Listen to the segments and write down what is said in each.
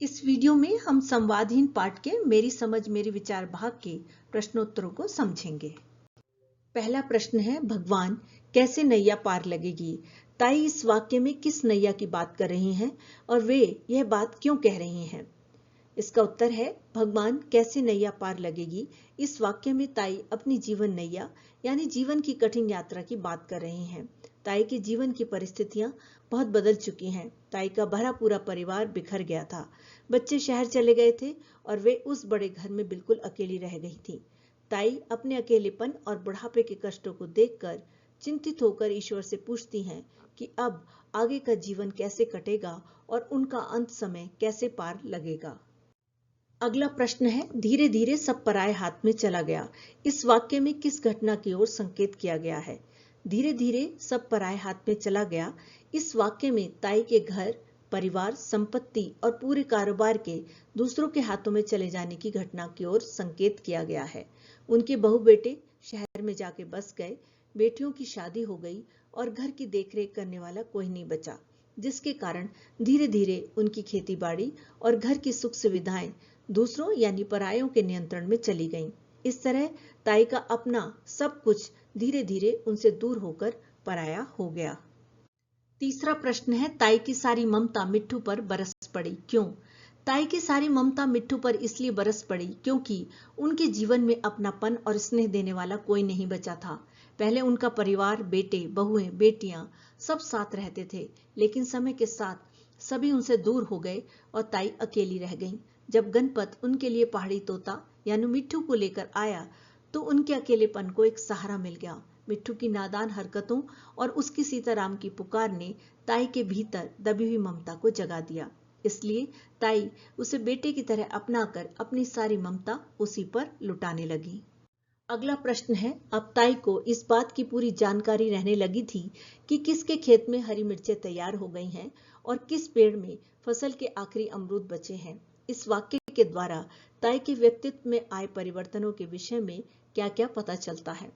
इस वीडियो में हम संवादहीन पाठ के मेरी समझ मेरे विचार भाग के प्रश्नोत्तरों को समझेंगे। पहला प्रश्न है, भगवान कैसे नैया पार लगेगी? ताई इस वाक्य में किस नैया की बात कर रही हैं और वे यह बात क्यों कह रही हैं? इसका उत्तर है, भगवान कैसे नैया पार लगेगी। इस वाक्य में ताई अपनी जीवन नैया यानी जीवन की कठिन यात्रा की बात कर रही हैं। ताई के जीवन की परिस्थितियां बहुत बदल चुकी हैं। ताई का भरा पूरा परिवार बिखर गया था। बच्चे शहर चले गए थे और वे उस बड़े घर में बिल्कुल अकेली रह गई थी। ताई अपने अकेलेपन और बुढ़ापे के कष्टों को देखकर चिंतित होकर ईश्वर से पूछती हैं कि अब आगे का जीवन कैसे कटेगा और उनका अंत समय कैसे पार लगेगा। अगला प्रश्न है, धीरे धीरे सब पराये हाथ में चला गया। इस वाक्य में किस घटना की ओर संकेत किया गया है? धीरे धीरे सब पराये हाथ में चला गया। इस वाक्य में ताई के घर, परिवार, संपत्ति और पूरे कारोबार के दूसरों के हाथों में चले जाने की घटना की ओर संकेत किया गया है। उनके बहू बेटे शहर में जाके बस गए, बेटियों की शादी हो गई और घर की देखरेख करने वाला कोई नहीं बचा, जिसके कारण धीरे धीरे उनकी खेती बाड़ी और घर की सुख सुविधाएं दूसरों यानी परायों के नियंत्रण में चली गईं। इस तरह ताई का अपना सब कुछ धीरे धीरे उनसे दूर होकर पराया हो गया। तीसरा प्रश्न है, ताई की सारी ममता मिट्ठू पर बरस पड़ी, क्यों? ताई की सारी ममता मिट्ठू पर इसलिए बरस पड़ी क्योंकि उनके जीवन में अपनापन और स्नेह देने वाला कोई नहीं बचा था। पहले उनका परिवार, बेटे, बहुएं, बेटियां सब साथ रहते थे, लेकिन समय के साथ सभी उनसे दूर हो गए और ताई अकेली रह गईं। जब गणपत उनके लिए पहाड़ी तोता यानी मिट्ठू को लेकर आया तो उनके अकेलेपन को एक सहारा मिल गया। मिट्ठू की नादान हरकतों और उसकी सीताराम की पुकार ने ताई के भीतर दबी हुई ममता को जगा दिया। इसलिए ताई उसे बेटे की तरह अपनाकर अपनी सारी ममता उसी पर लुटाने लगी। अगला प्रश्न है, अब ताई को इस बात की पूरी जानकारी रहने लगी थी कि किसके खेत में हरी मिर्चें तैयार हो गई हैं और किस पेड़ में फसल के आखिरी अमरूद बचे हैं। इस वाक्य के द्वारा ताई के व्यक्तित्व में आए परिवर्तनों के विषय में क्या क्या पता चलता है?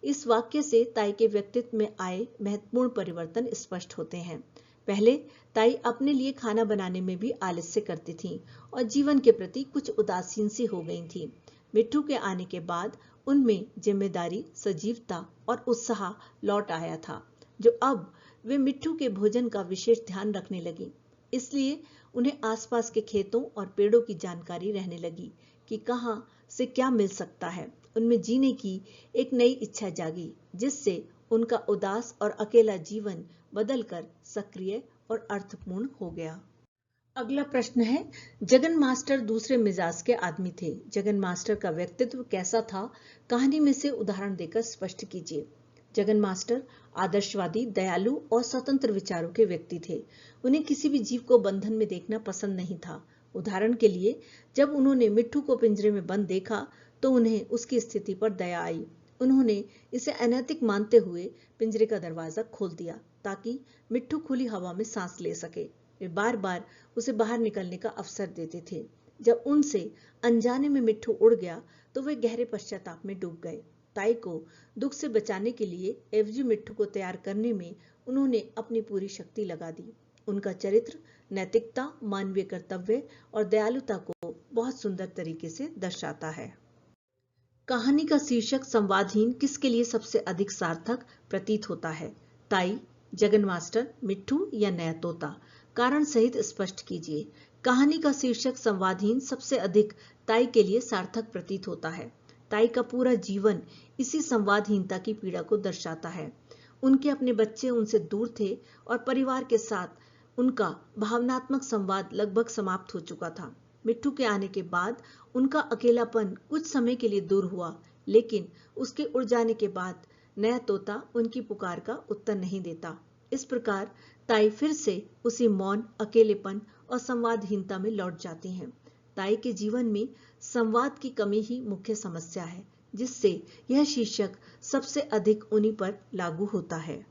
इस वाक्य से ताई के व्यक्तित्व में आए महत्वपूर्ण परिवर्तन स्पष्ट होते हैं। पहले ताई अपने लिए खाना बनाने में भी आलस्य करती थीं और जीवन के प्रति कुछ उदासीन सी हो गई थीं। मिट्ठू के आने के बाद उनमें जिम्मेदारी, सजीवता और उत्साह लौट आया था, जो अब वे मिट्ठू के भोजन का विशेष ध्यान रखने लगी। इसलिए उन्हें आसपास के खेतों और पेड़ों की जानकारी रहने लगी कि कहां से क्या मिल सकता है। उनमें जीने की एक नई इच्छा जागी, जिससे उनका उदास और अकेला जीवन बदलकर सक्रिय और अर्थपूर्ण हो गया। अगला प्रश्न है, जगन मास्टर दूसरे मिजाज के आदमी थे। जगन मास्टर का व्यक्तित्व कैसा था? कहानी में से उदाहरण देकर स्पष्ट कीजिए। जगन मास्टर आदर्शवादी, दयालु और स्वतंत्र विचारों के व्यक्ति थे। उन्हें किसी भी जीव को बंधन में देखना पसंद नहीं था। उदाहरण के लिए, जब उन्होंने मिट्ठू को पिंजरे में बंद देखा तो उन्हें उसकी स्थिति पर दया आई। उन्होंने इसे अनैतिक मानते हुए पिंजरे का दरवाजा खोल दिया ताकि मिट्ठू खुली हवा में सांस ले सके। वे बार बार उसे बाहर निकलने का अवसर देते थे। जब उनसे अनजाने में मिट्ठू उड़ गया तो वे गहरे पश्चाताप में डूब गए। ताई को दुख से बचाने के लिए एवजी मिट्ठू को तैयार करने में उन्होंने अपनी पूरी शक्ति लगा दी। उनका चरित्र नैतिकता, मानवीय कर्तव्य और दयालुता को बहुत सुंदर तरीके से दर्शाता है। कहानी का शीर्षक संवादहीन किसके लिए सबसे अधिक सार्थक प्रतीत होता है? ताई, जगन मास्टर, मिट्ठू या नया तोता? कारण सहित स्पष्ट कीजिए। कहानी का शीर्षक संवादहीन सबसे अधिक ताई के लिए सार्थक प्रतीत होता है। ताई का पूरा जीवन इसी संवादहीनता की पीड़ा को दर्शाता है। उनके अपने बच्चे उनसे दूर थे और परिवार के साथ उनका भावनात्मक संवाद लगभग समाप्त हो चुका था। मिट्ठू के आने के बाद उनका अकेलापन कुछ समय के लिए दूर हुआ, लेकिन उसके उड़ जाने के बाद नया तोता उनकी पुकार का उत्तर नहीं देता। इस प्रकार ताई फिर से उसी मौन, अकेलेपन और संवादहीनता में लौट जाती हैं। ताई के जीवन में संवाद की कमी ही मुख्य समस्या है, जिससे यह शीर्षक सबसे अधिक उन्हीं पर लागू होता है।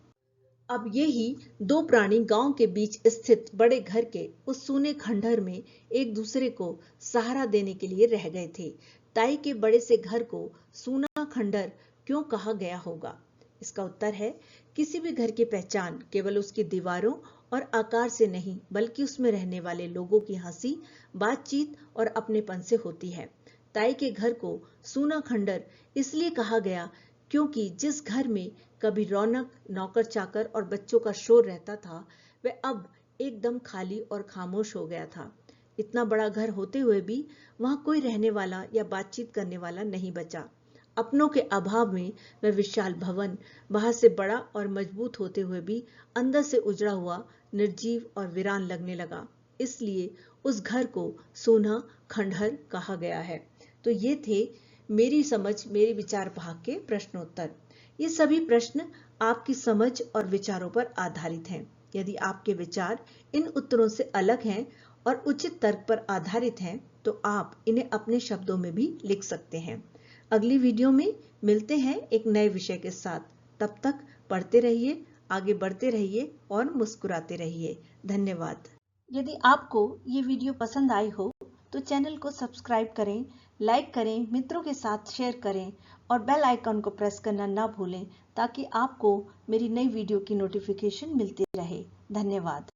अब ये ही दो प्राणी गांव के बीच स्थित बड़े घर के उस सूने खंडहर में एक दूसरे को सहारा देने के लिए रह गए थे। ताई के बड़े से घर को सूना खंडहर क्यों कहा गया होगा? इसका उत्तर है, किसी भी घर की पहचान केवल उसकी दीवारों और आकार से नहीं बल्कि उसमें रहने वाले लोगों की हंसी, बातचीत और अपनेपन से होती है। ताई के घर को सूना खंडर इसलिए कहा गया क्योंकि जिस घर में कभी रौनक, नौकर चाकर और बच्चों का शोर रहता था, वह अब एकदम खाली और खामोश हो गया था। इतना बड़ा घर होते हुए भी वहां कोई रहने वाला या बातचीत करने वाला नहीं बचा। अपनों के अभाव में वह विशाल भवन बाहर से बड़ा और मजबूत होते हुए भी अंदर से उजड़ा हुआ, निर्जीव और वीरान लगने लगा। इसलिए उस घर को सूना खंडहर कहा गया है। तो ये थे मेरी समझ मेरे विचार भाग के प्रश्नोत्तर। ये सभी प्रश्न आपकी समझ और विचारों पर आधारित हैं। यदि आपके विचार इन उत्तरों से अलग हैं और उचित तर्क पर आधारित हैं, तो आप इन्हें अपने शब्दों में भी लिख सकते हैं। अगली वीडियो में मिलते हैं एक नए विषय के साथ। तब तक पढ़ते रहिए, आगे बढ़ते रहिए और मुस्कुराते रहिए। धन्यवाद। यदि आपको ये वीडियो पसंद आई हो तो चैनल को सब्सक्राइब करें, लाइक करें, मित्रों के साथ शेयर करें और बेल आइकन को प्रेस करना ना भूलें ताकि आपको मेरी नई वीडियो की नोटिफिकेशन मिलती रहे। धन्यवाद।